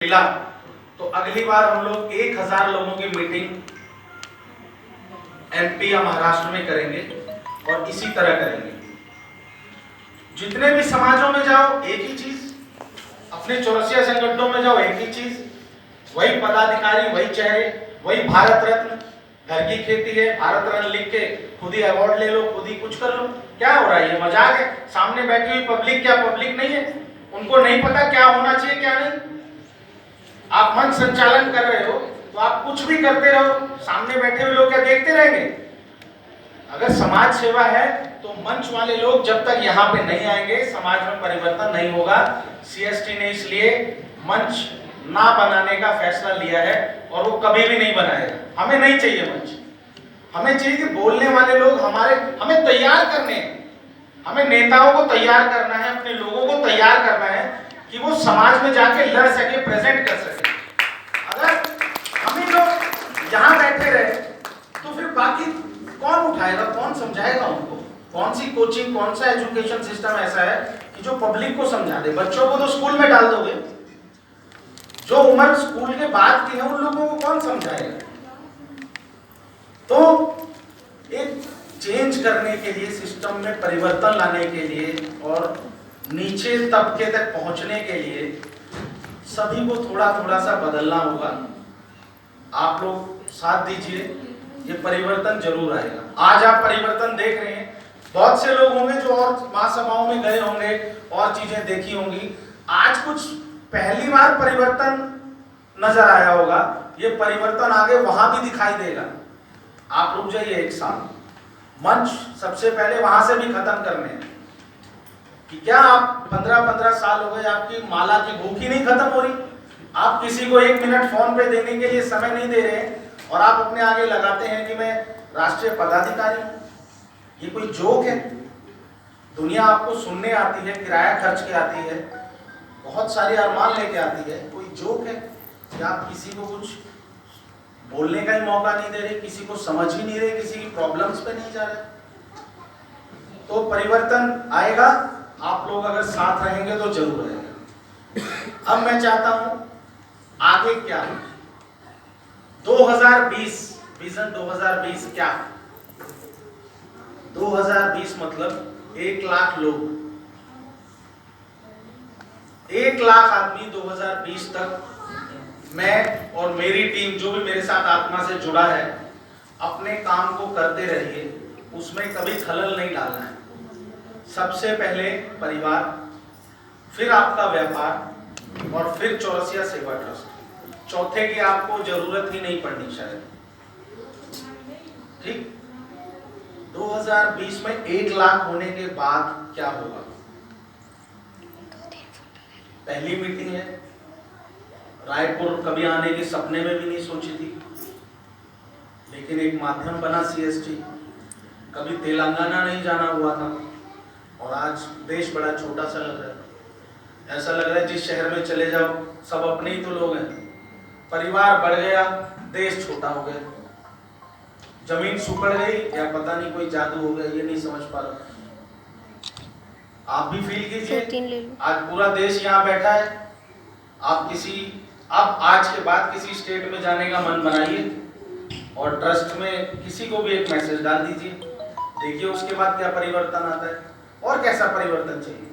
मिला तो अगली बार हम लोग 1000 लोगों की मीटिंग एमपी या महाराष्ट्र में करेंगे और इसी तरह करेंगे। जितने भी समाजों में जाओ एक ही चीज, अपने चौरसिया संगठनों में जाओ एक ही चीज, वही पदाधिकारी, वही चेहरे, वही भारत रत्न, घर की खेती है, भारत रत्न लिख के खुद ही अवार्ड ले लो, खुद ही कुछ कर लो। क्या हो रहा है? ये मजाक है। सामने बैठी हुई पब्लिक क्या पब्लिक नहीं है? उनको नहीं पता क्या होना चाहिए क्या नहीं। आप मंच संचालन कर रहे हो तो आप कुछ भी करते रहो, सामने बैठे हुए लोग क्या देखते रहेंगे? अगर समाज सेवा है तो मंच वाले लोग जब तक यहाँ पे नहीं आएंगे समाज में परिवर्तन नहीं होगा। सीएसटी ने इसलिए मंच ना बनाने का फैसला लिया है और वो कभी भी नहीं बनाएगा। हमें नहीं चाहिए मंच, हमें चाहिए कि बोलने वाले लोग हमें तैयार करने हैं। हमें नेताओं को तैयार करना है, अपने लोगों को तैयार करना है कि वो समाज में जाके लड़ सके, प्रेजेंट कर सके। अगर हम ही लोग यहाँ बैठे रहे तो फिर बाकी कौन उठाएगा, कौन समझाएगा उनको? कौन सी कोचिंग, कौन सा एजुकेशन सिस्टम ऐसा है कि जो पब्लिक को समझा दे? बच्चों को तो स्कूल में डाल दोगे, जो उम्र स्कूल के बाद की है उन लोगों को कौन समझाएगा? तो एक चेंज करने के लिए, सिस्टम में परिवर्तन लाने के लिए और नीचे तबके तक पहुंचने के लिए सभी को थोड़ा थोड़ा सा बदलना होगा। आप लोग साथ दीजिए, ये परिवर्तन जरूर आएगा। आज आप परिवर्तन देख रहे हैं, बहुत से लोग होंगे जो और महासभाओं में गए होंगे और चीजें देखी होंगी। आज कुछ पहली बार परिवर्तन नजर आया होगा, ये परिवर्तन आगे वहां भी दिखाई देगा। आप रुक जाइए एक साल, मंच सबसे पहले वहां से भी खत्म करने हैं कि क्या आप 15-15 साल हो गए, आपकी माला की भूख ही नहीं खत्म हो रही? आप किसी को 1 मिनट फोन पे देने के लिए समय नहीं दे रहे हैं और आप अपने आगे लगाते हैं कि मैं राष्ट्रीय पदाधिकारी हूं। ये कोई जोक है? दुनिया आपको सुनने आती है, किराया खर्च के आती है, बहुत सारे अरमान लेके आती है। कोई जोक है कि आप किसी को कुछ बोलने का ही मौका नहीं दे रहे, किसी को समझ ही नहीं रहे, किसी की प्रॉब्लम्स पे नहीं जा रहे? तो परिवर्तन आएगा, आप लोग अगर साथ रहेंगे तो जरूर आएगा। अब मैं चाहता हूं आगे क्या 2020 विजन 2020 क्या? 2020 मतलब 1 लाख लोग, 1 लाख आदमी 2020 तक। मैं और मेरी टीम जो भी मेरे साथ आत्मा से जुड़ा है, अपने काम को करते रहिए, उसमें कभी खलल नहीं डालना है। सबसे पहले परिवार, फिर आपका व्यापार और फिर चौरसिया सेवा ट्रस्ट। चौथे की आपको जरूरत ही नहीं पड़नी शायद। ठीक? 2020 में 1 लाख होने के बाद क्या होगा? पहली मीटिंग है, रायपुर कभी आने के सपने में भी नहीं सोची थी, लेकिन एक माध्यम बना सीएसटी। कभी तेलंगाना नहीं जाना हुआ था और आज देश बड़ा छोटा सा लग रहा है। ऐसा लग रहा है जिस शहर में चले जाओ सब अपने ही तो लोग हैं। परिवार बढ़ गया, देश छोटा हो गया। जमीन सुकड़ गई या पता नहीं कोई जादू हो गया, ये नहीं समझ पा रहा। आप भी फील कीजिए, आज पूरा देश यहाँ बैठा है। आप आज के बाद किसी स्टेट में जाने का मन बनाइए और ट्रस्ट में किसी को भी एक मैसेज डाल दीजिए, देखिए उसके बाद क्या परिवर्तन आता है। और कैसा परिवर्तन चाहिए?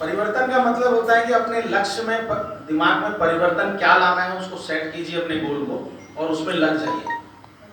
परिवर्तन का मतलब होता है कि अपने लक्ष्य में, दिमाग में परिवर्तन क्या लाना है उसको सेट कीजिए, अपने गोल को, और उसमें लग जाइए,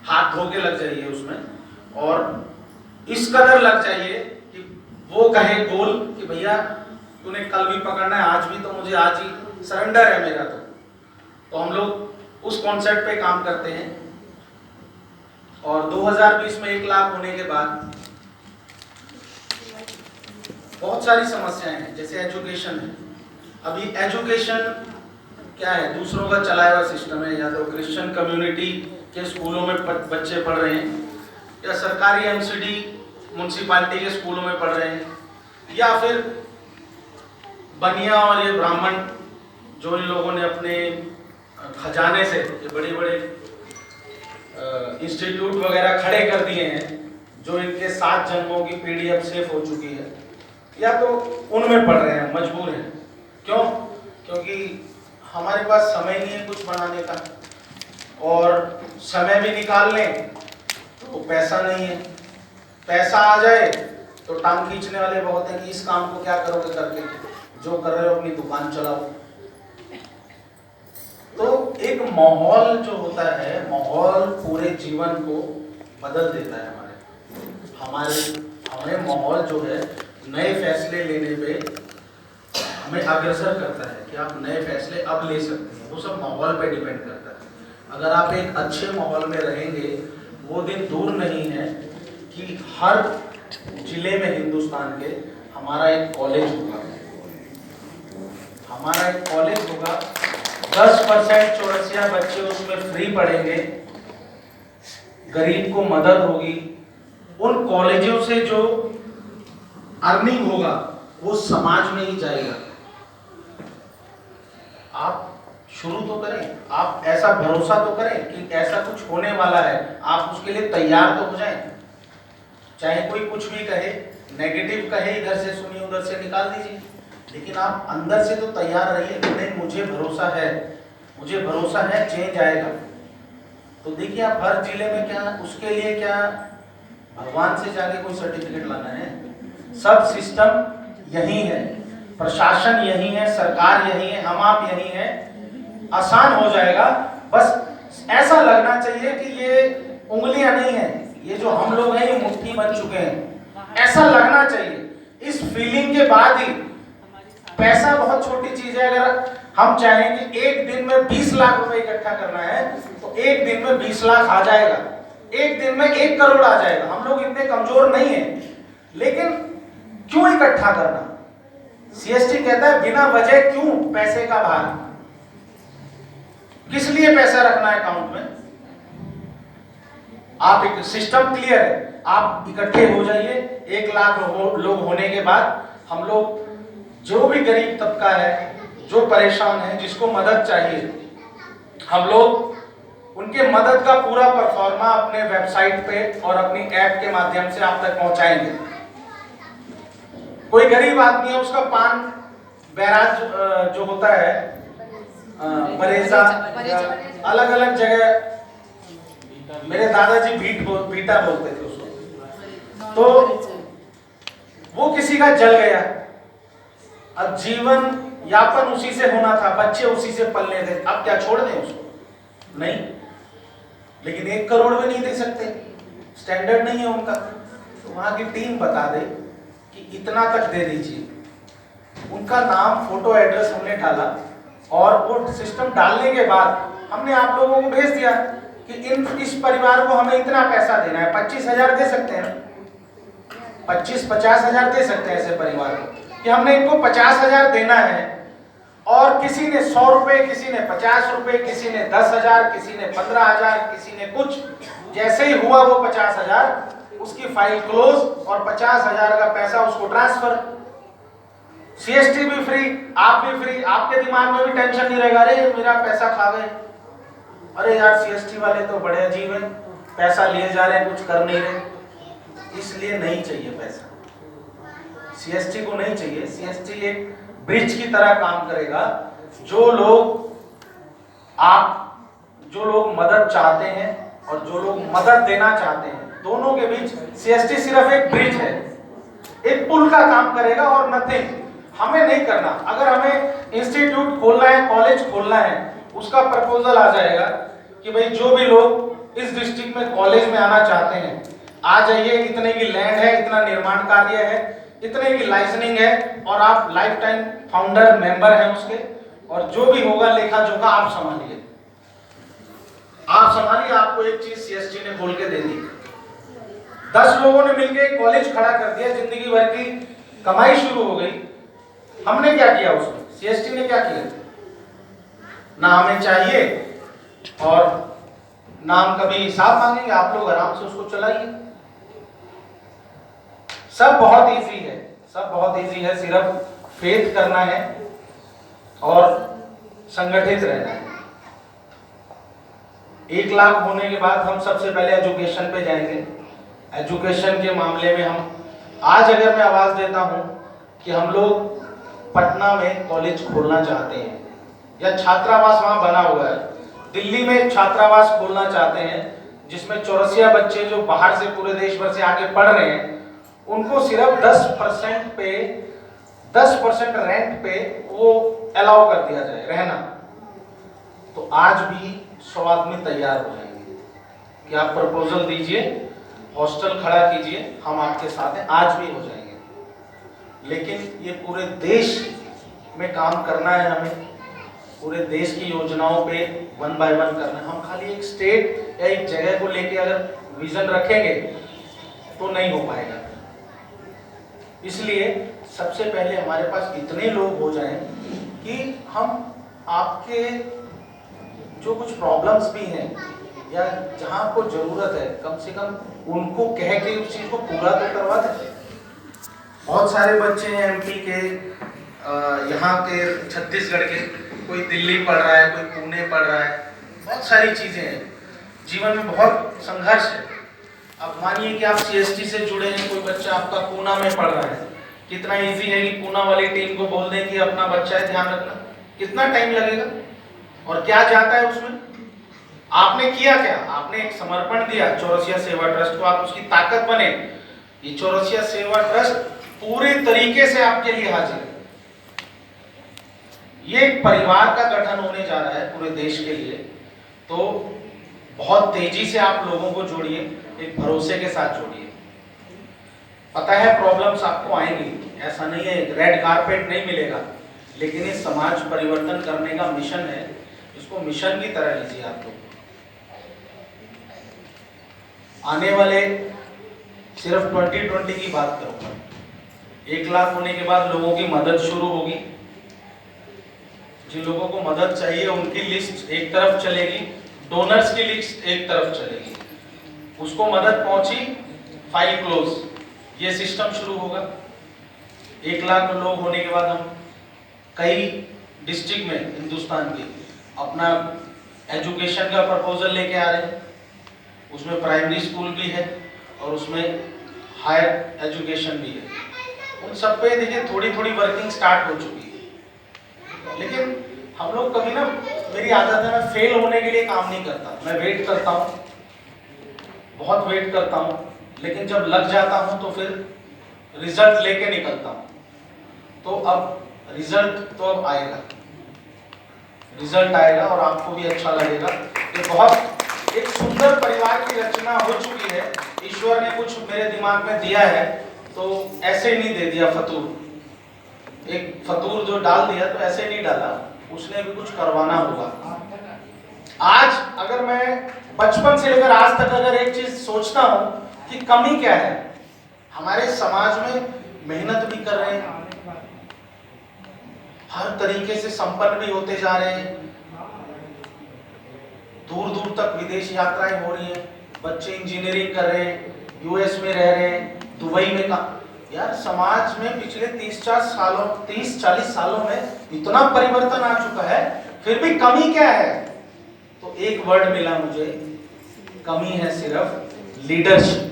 हाथ धो के लग जाइए उसमें। और इस कदर लग जाइए कि वो कहे गोल कि भैया तूने कल भी पकड़ना है, आज भी, तो मुझे आज ही सरेंडर है मेरा। तो हम लोग उस कॉन्सेप्ट पे काम करते हैं। और 2020 में 1 लाख होने के बाद बहुत सारी समस्याएं हैं, जैसे एजुकेशन है। अभी एजुकेशन क्या है? दूसरों का चलाया हुआ सिस्टम है। या तो क्रिश्चियन कम्युनिटी के स्कूलों में बच्चे पढ़ रहे हैं, या सरकारी एमसीडी म्यूनसिपालिटी के स्कूलों में पढ़ रहे हैं, या फिर बनिया और ये ब्राह्मण जो इन लोगों ने अपने खजाने से ये बड़े बड़े इंस्टीट्यूट वगैरह खड़े कर दिए हैं, जो इनके 7 जन्मों की पीढ़ी अब सेफ हो चुकी है, या तो उनमें पढ़ रहे हैं, मजबूर हैं। क्यों? क्योंकि हमारे पास समय नहीं है कुछ बनाने का, और समय भी निकाल लें तो पैसा नहीं है। पैसा आ जाए तो टांग खींचने वाले बहुत हैं कि इस काम को क्या करोगे करके, जो कर रहे हो अपनी दुकान चलाओ। तो एक माहौल जो होता है, माहौल पूरे जीवन को बदल देता है। हमारे माहौल जो है नए फैसले लेने पे हमें अग्रसर करता है कि आप नए फैसले अब ले सकते हैं। वो सब माहौल पे डिपेंड करता है। अगर आप एक अच्छे माहौल में रहेंगे, वो दिन दूर नहीं है कि हर जिले में हिंदुस्तान के हमारा एक कॉलेज होगा। हमारा एक कॉलेज होगा, 10% चौरसिया बच्चे उसमें फ्री पढ़ेंगे, गरीब को मदद होगी। उन कॉलेजों से जो अर्निंग होगा वो समाज में ही जाएगा। आप शुरू तो करें, आप ऐसा भरोसा तो करें कि ऐसा कुछ होने वाला है, आप उसके लिए तैयार तो हो जाएं। चाहे कोई कुछ भी कहे, नेगेटिव कहे, इधर से सुनिए उधर से निकाल दीजिए, लेकिन आप अंदर से तो तैयार रहिए कि नहीं, मुझे भरोसा है चेंज आएगा। तो देखिए आप हर जिले में क्या, उसके लिए क्या भगवान से जाके कोई सर्टिफिकेट लाना है? सब सिस्टम यही है, प्रशासन यही है, सरकार यही है, हम आप यही है। आसान हो जाएगा। बस ऐसा लगना चाहिए कि ये उंगलियां नहीं है, ये जो हम लोग हैं ये मुट्ठी बन चुके हैं, ऐसा लगना चाहिए। इस फीलिंग के बाद ही, पैसा बहुत छोटी चीज है। अगर हम चाहें कि एक दिन में 20 लाख रुपए इकट्ठा करना है तो एक दिन में 20 लाख आ जाएगा, एक दिन में 1 करोड़ आ जाएगा। हम लोग इतने कमजोर नहीं हैं, लेकिन क्यों इकट्ठा करना? सीएसटी कहता है बिना वजह क्यों पैसे का भार, किस लिए पैसा रखना है अकाउंट में? आप एक सिस्टम क्लियर है, आप इकट्ठे हो जाइए। 1 लाख लोग होने के बाद हम लोग, जो भी गरीब तबका है, जो परेशान है, जिसको मदद चाहिए, हम लोग उनके मदद का पूरा परफॉर्मा अपने वेबसाइट पे और अपनी ऐप के माध्यम से आप तक पहुंचाएंगे। कोई गरीब आदमी है, उसका पान बैराज जो होता है, बरेजा, अलग अलग जगह, मेरे दादाजी बीटा बोलते थे उसको, तो वो किसी का जल गया। अब जीवन यापन उसी से होना था, बच्चे उसी से पलने थे, अब क्या छोड़ दें उसको? नहीं, लेकिन 1 करोड़ भी नहीं दे सकते, स्टैंडर्ड नहीं है उनका। तो वहां की टीम बता दे कि इतना तक दे दीजिए। उनका नाम, फोटो, एड्रेस हमने डाला, और वो सिस्टम डालने के बाद हमने आप लोगों को भेज दिया कि इस परिवार को हमें इतना पैसा देना है। 25,000 दे सकते हैं ना, 25-50 हजार दे सकते हैं ऐसे परिवार को, कि हमने इनको 50,000 देना है। और किसी ने 100 रुपए, किसी ने 50 रुपए, किसी ने 10,000, किसी ने 15,000, किसी ने कुछ। जैसे ही हुआ वो 50,000, उसकी फाइल क्लोज और 50,000 का पैसा उसको ट्रांसफर। सीएसटी भी फ्री, आप भी फ्री, आपके दिमाग में भी टेंशन नहीं रहेगा, अरे मेरा पैसा खा गए, अरे यार सीएसटी वाले तो बड़े अजीब हैं, पैसा लिए जा रहे हैं, कुछ कर नहीं रहे। इसलिए नहीं चाहिए पैसा, सीएसटी को नहीं चाहिए। सीएसटी एक ब्रिज की तरह काम करेगा। जो लोग मदद चाहते हैं और जो लोग मदद देना चाहते हैं, दोनों के बीच सीएसटी सिर्फ एक ब्रिज है, एक पुल का काम करेगा और नथिंग। हमें नहीं करना। अगर हमें इंस्टीट्यूट खोलना है, कॉलेज खोलना है, उसका प्रपोजल आ जाएगा कि भाई जो भी लोग इस डिस्ट्रिक्ट में कॉलेज में आना चाहते हैं, आ जाइए, इतने की लैंड है, इतना निर्माण कार्य है, इतने की लाइसेंसिंग है, और आप लाइफ टाइम फाउंडर मेंबर हैं उसके, और जो भी होगा लेखा जोखा आप संभालिए। आपको एक चीज सीएसटी ने बोल के दे दी। 10 लोगों ने मिलकर कॉलेज खड़ा कर दिया, जिंदगी भर की कमाई शुरू हो गई। हमने क्या किया उसमें? सीएसटी ने क्या किया? ना हमें चाहिए और ना हम कभी हिसाब मांगेंगे, आप लोग आराम से उसको चलाइए। सब बहुत इजी है, सिर्फ फेथ करना है और संगठित रहना है। 1 लाख होने के बाद हम सबसे पहले एजुकेशन पे जाएंगे। एजुकेशन के मामले में हम आज अगर मैं आवाज देता हूं कि हम लोग पटना में कॉलेज खोलना चाहते हैं या छात्रावास वहां बना हुआ है, दिल्ली में छात्रावास खोलना चाहते हैं जिसमें चौरसिया बच्चे जो बाहर से पूरे देश भर से आके पढ़ रहे हैं उनको सिर्फ 10% रेंट पे वो अलाउ कर दिया जाए रहना। तो आज भी 100 आदमी तैयार हो जाएंगे कि आप प्रपोजल दीजिए, हॉस्टल खड़ा कीजिए, हम आपके साथ हैं, आज भी हो जाएंगे। लेकिन ये पूरे देश में काम करना है, हमें पूरे देश की योजनाओं पे 1 बाय 1 करना है। हम खाली एक स्टेट या एक जगह को लेके अगर विजन रखेंगे तो नहीं हो पाएगा। इसलिए सबसे पहले हमारे पास इतने लोग हो जाएं कि हम आपके जो कुछ प्रॉब्लम्स भी हैं या जहां आपको जरूरत है कम से कम उनको कह के उस चीज को पूरा तो करवा दें। बहुत सारे बच्चे हैं एमपी के, यहाँ के, छत्तीसगढ़ के, कोई दिल्ली पढ़ रहा है, कोई पुणे पढ़ रहा है, बहुत सारी चीजें हैं, जीवन में बहुत संघर्ष है। अब मानिए कि आप सीएसटी से जुड़े हैं, कोई बच्चा आपका पूना में पढ़ रहा है, कितना इजी है कि पूना वाली टीम को बोल दें कि अपना बच्चा है ध्यान रखना, कितना टाइम लगेगा और क्या जाता है उसमें। आपने किया क्या, आपने एक समर्पण दिया चौरसिया सेवा ट्रस्ट को, आप उसकी ताकत बने। ये चौरसिया सेवा ट्रस्ट पूरे तरीके से आपके लिए हाजिर है। ये एक परिवार का गठन होने जा रहा है पूरे देश के लिए, तो बहुत तेजी से आप लोगों को जोड़िए, एक भरोसे के साथ जोड़िए। पता है प्रॉब्लम्स आपको आएंगी, ऐसा नहीं है, रेड कारपेट नहीं मिलेगा, लेकिन ये समाज परिवर्तन करने का मिशन है, इसको मिशन की तरह लीजिए आप लोग। आने वाले सिर्फ 2020 की बात करूंगा, 1 लाख होने के बाद लोगों की मदद शुरू होगी। जिन लोगों को मदद चाहिए उनकी लिस्ट एक तरफ चलेगी, डोनर्स की लिस्ट एक तरफ चलेगी, उसको मदद पहुंची, फाइल क्लोज, ये सिस्टम शुरू होगा। 1 लाख लोग होने के बाद हम कई डिस्ट्रिक्ट में हिंदुस्तान की अपना एजुकेशन का प्रपोजल लेके आ रहे हैं, उसमें प्राइमरी स्कूल भी है और उसमें हायर एजुकेशन भी है। उन सब पे देखिए थोड़ी थोड़ी वर्किंग स्टार्ट हो चुकी है, लेकिन हम लोग कभी ना, मेरी आदत है, मैं फेल होने के लिए काम नहीं करता, मैं वेट करता हूँ, बहुत वेट करता हूँ, लेकिन जब लग जाता हूँ तो फिर रिजल्ट लेके निकलता हूँ। तो अब रिजल्ट तो अब आएगा, रिजल्ट आएगा और आपको भी अच्छा लगेगा। ये बहुत एक सुंदर परिवार की रचना हो चुकी है, ईश्वर ने कुछ मेरे दिमाग में दिया है, तो ऐसे नहीं दे दिया फतूर, एक फतूर जो डाल दिया तो ऐसे नहीं डाला, उसने भी कुछ करवाना होगा। आज अगर मैं बचपन से लेकर आज तक अगर एक चीज सोचता हूं कि कमी क्या है, हमारे समाज में मेहनत भी कर रहे हैं, हर तरीके से संपन्न भी होते जा रहे हैं, दूर दूर तक विदेश यात्राएं हो रही हैं, बच्चे इंजीनियरिंग कर रहे हैं, यूएस में रह रहे हैं, दुबई में का। यार समाज में पिछले 30-40 सालों में इतना परिवर्तन आ चुका है, फिर भी कमी क्या है? तो एक वर्ड मिला मुझे, कमी है सिर्फ लीडरशिप।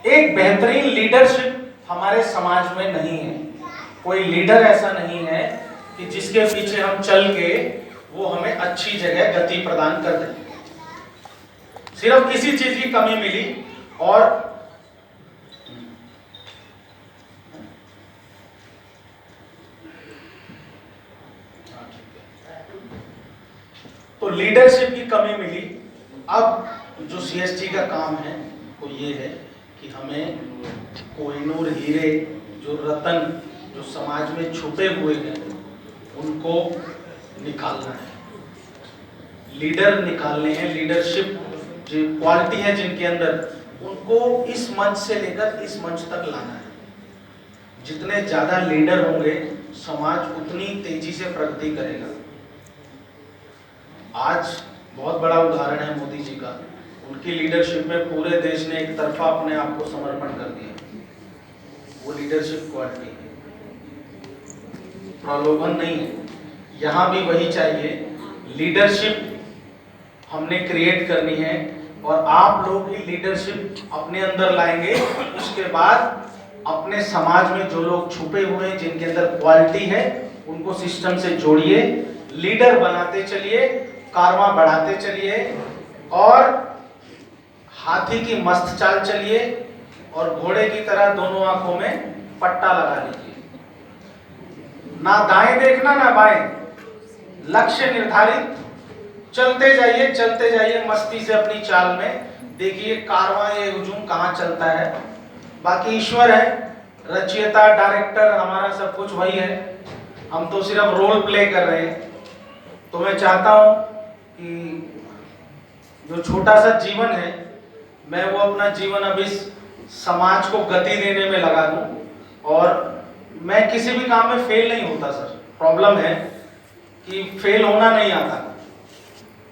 एक बेहतरीन लीडरशिप हमारे समाज में नहीं है। कोई लीडर ऐसा नहीं है कि जिसके पीछे हम चल के वो हमें अच्छी जगह गति प्रदान कर दे। सिर्फ इसी चीज की कमी मिली। और तो लीडरशिप की कमी मिली। अब जो सीएसटी का काम है वो ये है कि हमें कोहिनूर हीरे, जो रतन जो समाज में छुपे हुए हैं, उनको निकालना है, लीडर निकालने हैं। लीडरशिप जो क्वालिटी है जिनके अंदर, उनको इस मंच से लेकर इस मंच तक लाना है। जितने ज्यादा लीडर होंगे समाज उतनी तेजी से प्रगति करेगा। आज बहुत बड़ा उदाहरण है मोदी जी का, उनकी लीडरशिप में पूरे देश ने एक तरफा अपने आप को समर्पण कर दिया। वो लीडरशिप क्वालिटी है, प्रलोभन नहीं है। यहाँ भी वही चाहिए, लीडरशिप हमने क्रिएट करनी है और आप लोग ही लीडरशिप अपने अंदर लाएंगे। उसके बाद अपने समाज में जो लोग छुपे हुए हैं, जिनके अंदर क्वालिटी है, उनको सिस्टम से जोड़िए, लीडर बनाते चलिए, कारवां बढ़ाते चलिए और हाथी की मस्त चाल चलिए और घोड़े की तरह दोनों आंखों में पट्टा लगा लीजिए। ना दाएं देखना ना बाएं, लक्ष्य निर्धारित, चलते जाइए मस्ती से अपनी चाल में। देखिए कारवां ये हुजूम कहाँ चलता है। बाकी ईश्वर है, रचयिता डायरेक्टर, हमारा सब कुछ वही है, हम तो सिर्फ रोल प्ले कर रहे हैं। तो मैं चाहता हूं कि जो छोटा सा जीवन है, मैं वो अपना जीवन अब इस समाज को गति देने में लगा दूं। और मैं किसी भी काम में फेल नहीं होता सर। प्रॉब्लम है कि फेल होना नहीं आता,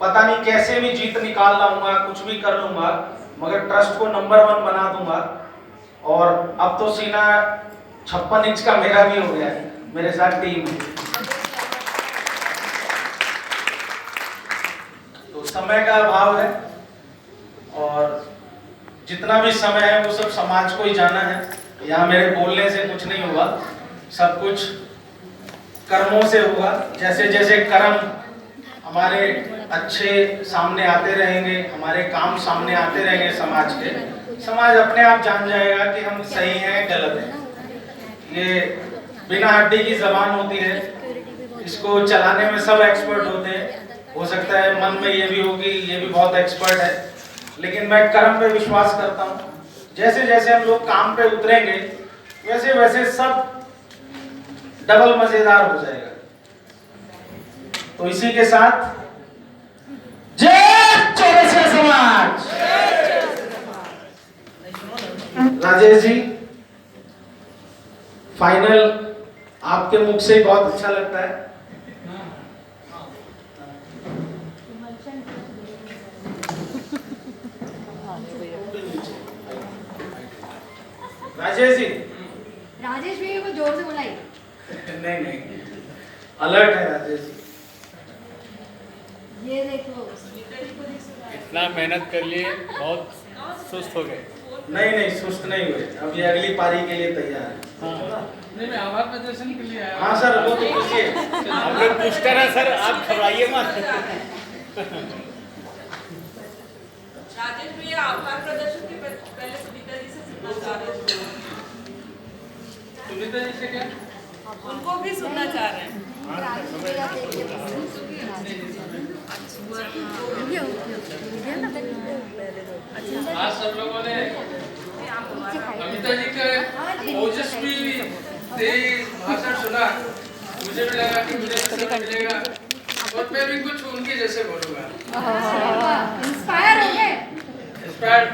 पता नहीं कैसे भी जीत निकाल लाऊंगा, कुछ भी कर लूंगा, मगर ट्रस्ट को नंबर 1 बना दूंगा। और अब तो सीना 56 इंच का मेरा भी हो गया है, मेरे साथ टीम है। तो समय का अभाव है और जितना भी समय है वो सब समाज को ही जाना है। यहाँ मेरे बोलने से कुछ नहीं होगा, सब कुछ कर्मों से होगा। जैसे जैसे कर्म हमारे अच्छे सामने आते रहेंगे, हमारे काम सामने आते रहेंगे समाज के, समाज अपने आप जान जाएगा कि हम सही हैं गलत हैं। ये बिना हड्डी की जबान होती है, इसको चलाने में सब एक्सपर्ट होते हैं। हो सकता है मन में ये भी होगी ये भी बहुत एक्सपर्ट है, लेकिन मैं कर्म पे विश्वास करता हूँ। जैसे जैसे हम लोग काम पे उतरेंगे वैसे वैसे सब डबल मजेदार हो जाएगा। तो इसी के साथ जय चौरसिया समाज। राजेश जी, फाइनल आपके मुख से बहुत अच्छा लगता है। राजेश भैया को जोर से बुलाइए। नहीं, अलर्ट है राजेश जी। ये देखो, इतना मेहनत कर लिए, बहुत सुस्त हो गए। नहीं, सुस्त नहीं हुए, अब ये अगली पारी के लिए तैयार है। नहीं, मैं आभार प्रदर्शन के लिए आया। हाँ सर, वो तो पूछिए। हम लोग पूछते हैं सर, आप घबराइए मत। राजेश भैया आभार प्रदर्शन के पहले सुनीता जी से सुनना चाह रहे हैं। सुनीता जी से क्या? उनको भी सुनना चाह रहे हैं। आज सब लोगों ने अमिता जी का ओजस्वी तेज भाषण सुना, मुझे भी लगा कि मुझे सबक मिलेगा और मैं भी कुछ उनके जैसे बोलूँगा। इंस्पायर हो गए। इंस्पायर्ड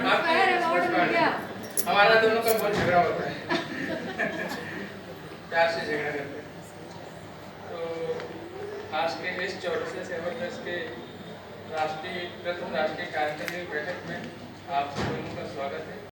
हमारा दोनों का बहुत झगड़ा होता है। प्यार से झगड़ा करते हैं। तो आज के इस 84वें सेवा ट्रस्ट के प्रथम राष्ट्रीय कार्यकारिणी बैठक में आप दोनों का स्वागत है।